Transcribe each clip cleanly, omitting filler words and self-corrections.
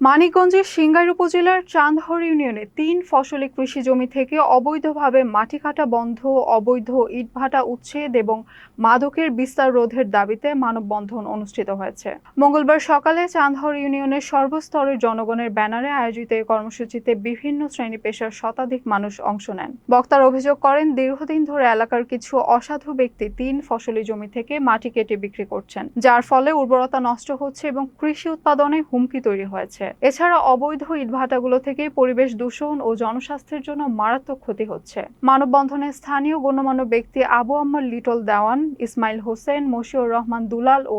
মানিকগঞ্জের সিংগাইর উপজেলার চান্দহর ইউনিয়নে ৩ ফসলি কৃষি জমি থেকে অবৈধভাবে মাটি কাটা বন্ধ, অবৈধ ইটভাটা উচ্ছেদ এবং মাদকের বিস্তার রোধের দাবিতে মানববন্ধন অনুষ্ঠিত হয়েছে। মঙ্গলবার সকালে চান্দহর ইউনিয়নের সর্বস্তরের জনগণের ব্যানারে আয়োজিত এই কর্মসূচিতে বিভিন্ন শ্রেণী পেশার শতাধিক মানুষ অংশ নেন। বক্তারা অভিযোগ করেন, দীর্ঘদিন ধরে এলাকার কিছু অসাধু ব্যক্তি ৩ ফসলি জমি থেকে মাটি কেটে বিক্রি করছেন, যার ফলে উর্বরতা নষ্ট হচ্ছে এবং কৃষি উৎপাদনে হুমকি তৈরি হয়েছে। এছাড়া অবৈধ ইটভাটাগুলো থেকে পরিবেশ দূষণ ও জনস্বাস্থ্যের জন্য মারাত্মক ক্ষতি হচ্ছে। মানববন্ধনে স্থানীয় গণ্যমান্য ব্যক্তি আবু আম্মার লিটল দেওয়ান, ইসমাইল হোসেন, মশিউর রহমান দুলাল ও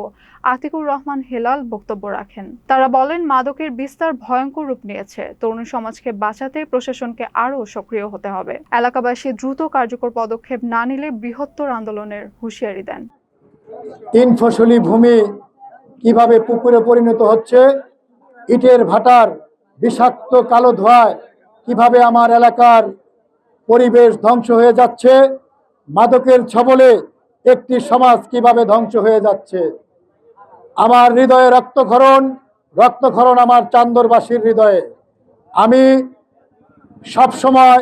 আতিকুর রহমান হেলাল বক্তব্য রাখেন। তারা বলেন, মাদকের বিস্তার ভয়ঙ্কর রূপ নিয়েছে। তরুণ সমাজকে বাঁচাতে প্রশাসনকে আরও সক্রিয় হতে হবে। এলাকাবাসী দ্রুত কার্যকর পদক্ষেপ না নিলে বৃহত্তর আন্দোলনের হুঁশিয়ারি দেন। ৩ ফসলি ভূমি কিভাবে পুকুরে পরিণত হচ্ছে, ইটের ভাটার বিষাক্ত কালো ধোঁয়ায় কিভাবে আমার এলাকার পরিবেশ ধ্বংস হয়ে যাচ্ছে, মাদকের ছবলে একটি সমাজ কিভাবে ধ্বংস হয়ে যাচ্ছে। আমার হৃদয়ে রক্তক্ষরণ আমার চান্দরবাসীর হৃদয়ে। আমি সবসময়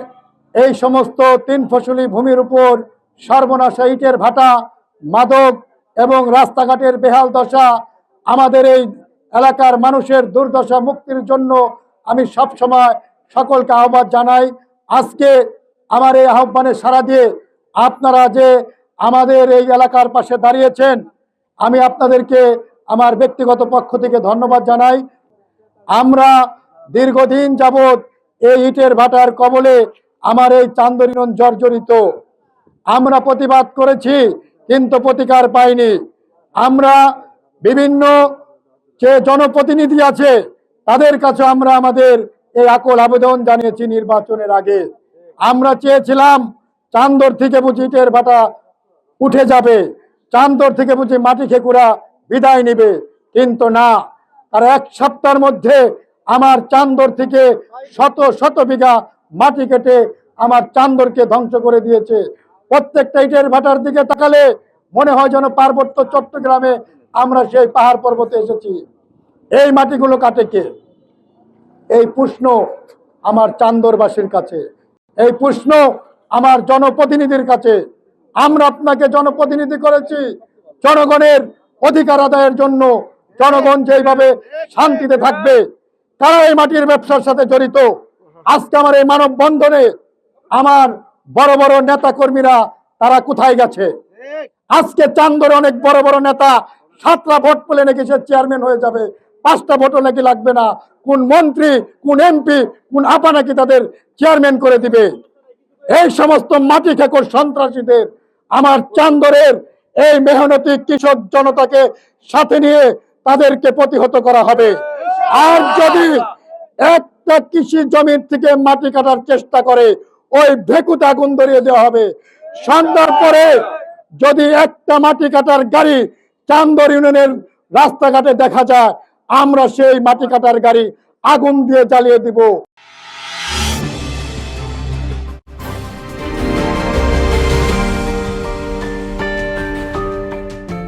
এই সমস্ত ৩ ফসলি ভূমির উপর সর্বনাশা, ইটের ভাটা, মাদক এবং রাস্তাঘাটের বেহাল দশা, আমাদের এই এলাকার মানুষের দুর্দশা মুক্তির জন্য আমি সবসময় সকলকে আহ্বান জানাই। আজকে আমার এই আহ্বানে সাড়া দিয়ে আপনারা যে আমাদের এই এলাকার পাশে দাঁড়িয়েছেন, আমি আপনাদেরকে আমার ব্যক্তিগত পক্ষ থেকে ধন্যবাদ জানাই। আমরা দীর্ঘদিন যাবৎ এই ইটের ভাটার কবলে আমার এই চান্দর ইউনিয়ন জর্জরিত। আমরা প্রতিবাদ করেছি, কিন্তু প্রতিকার পাইনি। আমরা বিভিন্ন যে জনপ্রতিনিধি আছে তাদের কাছে আমরা আমাদের এই আকুল আবেদন জানিয়েছি। নির্বাচনের আগে আমরা চেয়েছিলাম চান্দর থেকে বুঝি ইটের ভাটা উঠে যাবে, চান্দর থেকে বুঝি মাটি খেকুরা বিদায় নেবে, কিন্তু না, তারা 1 সপ্তাহের মধ্যে আমার চান্দর থেকে শত শত বিঘা মাটি কেটে আমার চান্দরকে ধ্বংস করে দিয়েছে। প্রত্যেকটা ইটের ভাটার দিকে তাকালে মনে হয় যেন পার্বত্য চট্টগ্রামে আমরা সেই পাহাড় পর্বতে এসেছি। এই মাটিগুলো কাটে কে? এই প্রশ্ন আমার চান্দরবাসীর কাছে, এই প্রশ্ন আমার জনপ্রতিনিধির কাছে। আমরা আপনাকে জনপ্রতিনিধি করেছি জনগণের অধিকার আদায়ের জন্য। জনগণ যেভাবে শান্তিতে থাকবে, তারা এই মাটির ব্যবসার সাথে জড়িত। আজকে আমার এই মানববন্ধনে আমার বড় বড় নেতা কর্মীরা তারা কোথায় গেছে? আজকে চান্দরে অনেক বড় বড় নেতা 7টা ভোট পেলে নাকি সে চেয়ারম্যান হয়ে যাবে, 5টা ভোটও নাকি লাগবে না। কোন মন্ত্রী, কোন এমপি, কোন আপা নাকি তাদের চেয়ারম্যান করে দিবে। এই সমস্ত মাটি খেকর সন্ত্রাসীদের আমার চান্দরের এই মেহনতি কৃষক জনতাকে সাথে নিয়ে তাদেরকে প্রতিহত করা হবে। আর যদি একটা কৃষি জমির থেকে মাটি কাটার চেষ্টা করে, ওই ভেকুতে আগুন ধরিয়ে দেওয়া হবে। সন্ধ্যার পরে যদি একটা মাটি কাটার গাড়ি চান্দর ইউনিয়নের রাস্তাঘাটে দেখা যায়, আমরা সেই মাটি কাটার গাড়ি আগুন দিয়ে জ্বালিয়ে দিব।